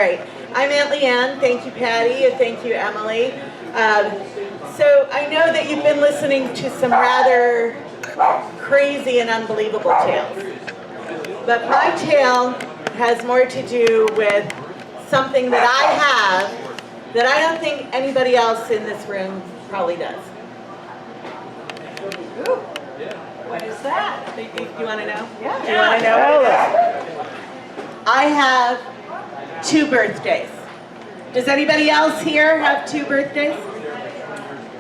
Right. I'm Aunt Leanne. Thank you, Patty, and thank you, Emily. So I know that you've been listening to some rather crazy and unbelievable tales. But my tale has more to do with something that I have that I don't think anybody else in this room probably does. Ooh. What is that? You want to know? Yeah. Do you want to know what it is? I have 2 birthdays. Does anybody else here have 2 birthdays?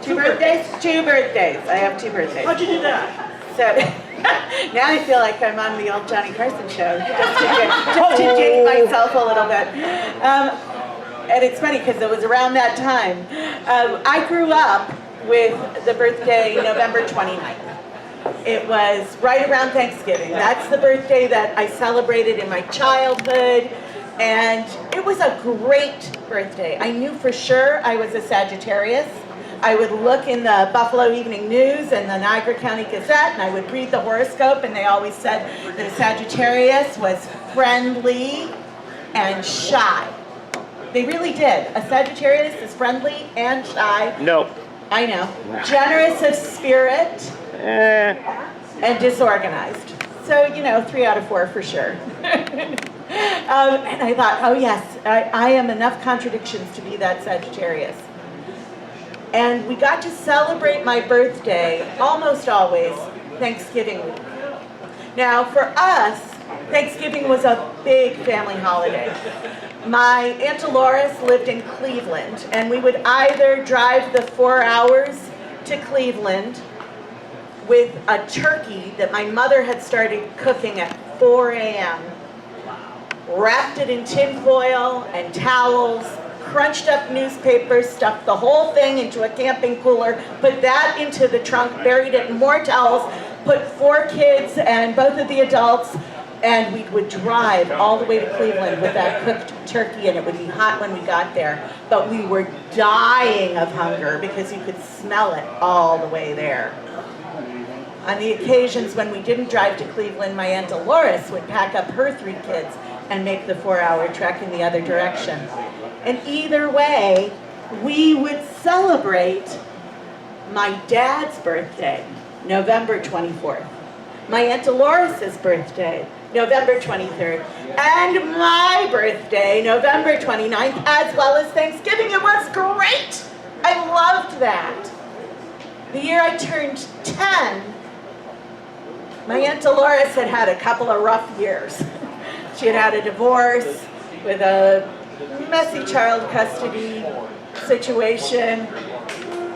2 birthdays? 2 birthdays. I have 2 birthdays. How'd you do that? So now I feel like I'm on the old Johnny Carson show, just to date myself a little bit. And it's funny because it was around that time. I grew up with the birthday November 29th. It was right around Thanksgiving. That's the birthday that I celebrated in my childhood. And it was a great birthday. I knew for sure I was a Sagittarius. I would look in the Buffalo Evening News and the Niagara County Gazette, and I would read the horoscope, and they always said that a Sagittarius was friendly and shy. They really did. A Sagittarius is friendly and shy. No. I know. Generous of spirit and disorganized. So, 3 out of 4 for sure. And I thought, oh yes, I am enough contradictions to be that Sagittarius. And we got to celebrate my birthday, almost always, Thanksgiving week. Now, for us, Thanksgiving was a big family holiday. My Aunt Dolores lived in Cleveland, and we would either drive the 4 hours to Cleveland with a turkey that my mother had started cooking at 4 a.m., wrapped it in tin foil and towels, crunched up newspapers, stuffed the whole thing into a camping cooler, put that into the trunk, buried it in more towels, put 4 kids and both of the adults, and we would drive all the way to Cleveland with that cooked turkey, and it would be hot when we got there. But we were dying of hunger because you could smell it all the way there. On the occasions when we didn't drive to Cleveland, my Aunt Dolores would pack up her 3 kids and make the 4-hour trek in the other direction. And either way, we would celebrate my dad's birthday, November 24th, my Aunt Dolores' birthday, November 23rd, and my birthday, November 29th, as well as Thanksgiving. It was great! I loved that. The year I turned 10, my Aunt Dolores had had a couple of rough years. She had had a divorce with a messy child custody situation,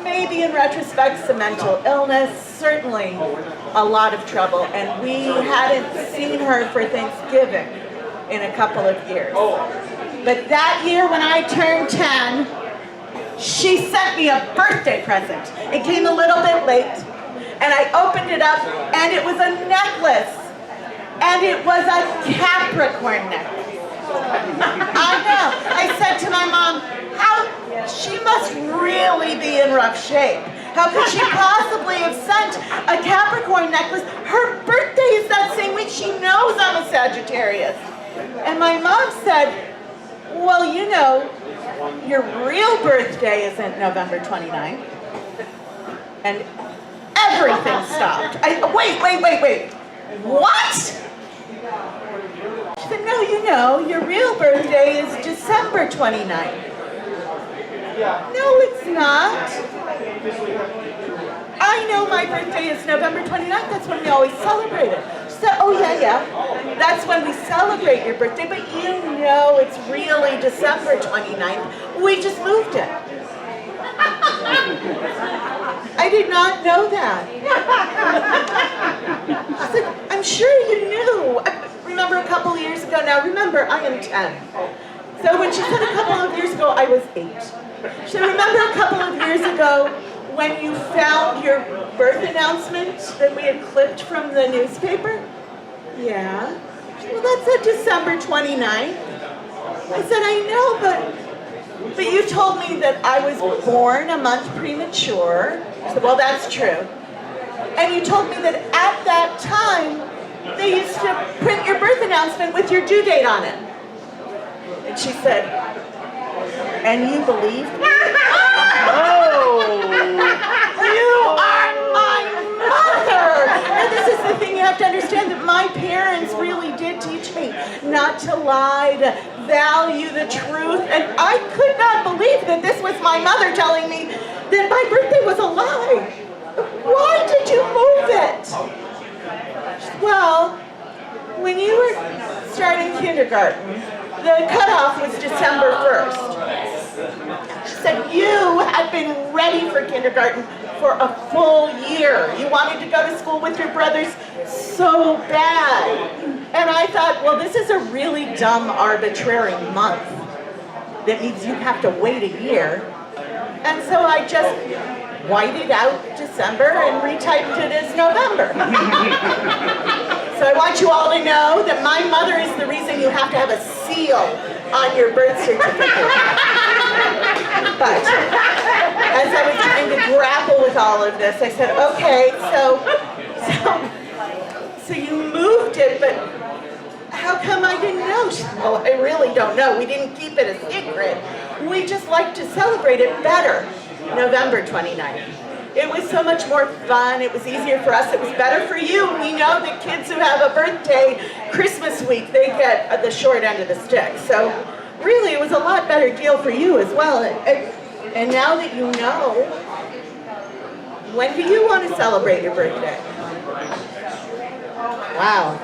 maybe in retrospect some mental illness, certainly a lot of trouble, and we hadn't seen her for Thanksgiving in a couple of years. But that year when I turned 10, she sent me a birthday present. It came a little bit late, and I opened it up, and it was a necklace, and it was a Capricorn necklace. I know. I said to my mom, she must really be in rough shape. How could she possibly have sent a Capricorn necklace? Her birthday is that same week. She knows I'm a Sagittarius. And my mom said, well, your real birthday isn't November 29th. And everything stopped. Wait. What? She said, no, your real birthday is December 29th. No, it's not. I know my birthday is November 29th. That's when we always celebrate it. She said, oh, yeah. That's when we celebrate your birthday, but it's really December 29th. We just moved it. I did not know that. I said, I'm sure you knew. I remember a couple of years ago. Now, remember, I am 10. So when she said a couple of years ago, I was 8. She said, remember a couple of years ago when you found your birth announcement that we had clipped from the newspaper? Yeah. She said, well, that said December 29th. I said, I know, but you told me that I was born a month premature. She said, well, that's true. And you told me that at that time, they used to print your birth announcement with your due date on it. And she said, "And you believed me?" Oh! You are my mother! And this is the thing you have to understand, that my parents really did teach me not to lie, to value the truth. And I could not believe that this was my mother telling me that my birthday was a lie. Why did you move it? Well, when you were starting kindergarten, the cutoff was December 1st. She said you had been ready for kindergarten for a full year. You wanted to go to school with your brothers so bad. And I thought, well, this is a really dumb, arbitrary month that means you have to wait a year. And so I just whited out December and retyped it as November. So I want you all to know that my mother is the reason you have to have a seal on your birth certificate. But as I was trying to grapple with all of this, I said, okay, so you moved it, but how come I didn't know? She said, well, I really don't know. We didn't keep it a secret. We just like to celebrate it better. November 29th. It was so much more fun. It was easier for us. It was better for you. We know that kids who have a birthday Christmas week, they get the short end of the stick. So really, it was a lot better deal for you as well. And now that you know, when do you want to celebrate your birthday? Wow,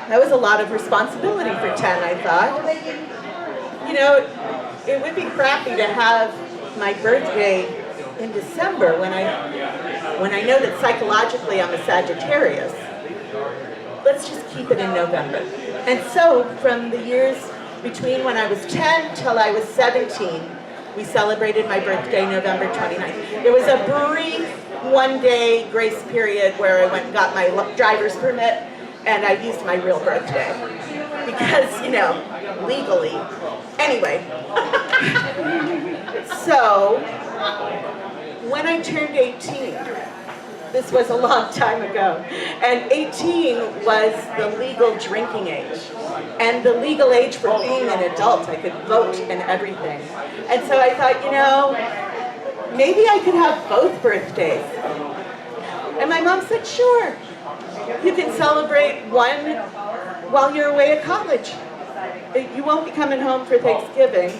that was a lot of responsibility for 10, I thought. You know, it would be crappy to have my birthday in December when I know that psychologically I'm a Sagittarius. Let's just keep it in November. And so from the years between when I was 10 till I was 17, we celebrated my birthday November 29th. There was a brief one-day grace period where I went and got my driver's permit and I used my real birthday. Because, you know, legally. Anyway. So, when I turned 18, this was a long time ago, and 18 was the legal drinking age, and the legal age for being an adult. I could vote and everything. And so I thought, you know, maybe I could have both birthdays. And my mom said, sure, you can celebrate one while you're away at college. You won't be coming home for Thanksgiving,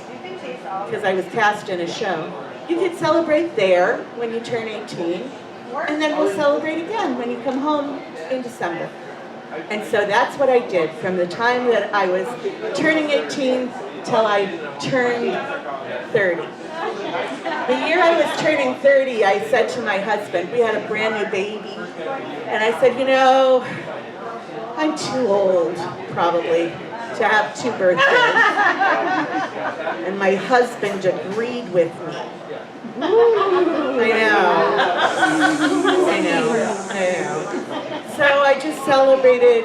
because I was cast in a show. You can celebrate there when you turn 18, and then we'll celebrate again when you come home in December. And so that's what I did from the time that I was turning 18 till I turned 30. The year I was turning 30, I said to my husband, we had a brand new baby, and I said, you know, I'm too old, probably, to have two birthdays. And my husband agreed with me. I know. So I just celebrated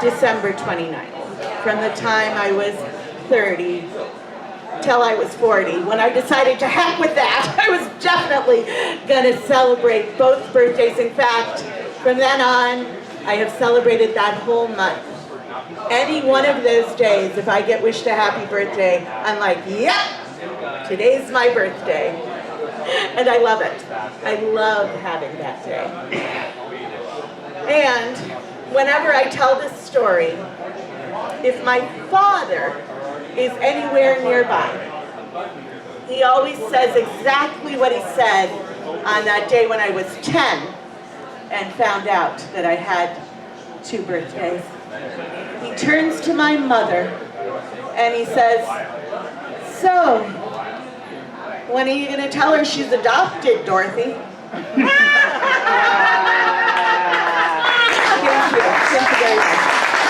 December 29th, from the time I was 30 till I was 40. When I decided to heck with that, I was definitely going to celebrate both birthdays. In fact, from then on, I have celebrated that whole month. Any one of those days, if I get wished a happy birthday, I'm like, yep, today's my birthday. And I love it. I love having that day. And whenever I tell this story, if my father is anywhere nearby, he always says exactly what he said on that day when I was 10 and found out that I had two birthdays. He turns to my mother and he says, so, when are you going to tell her she's adopted, Dorothy? Thank you. Thank you very much.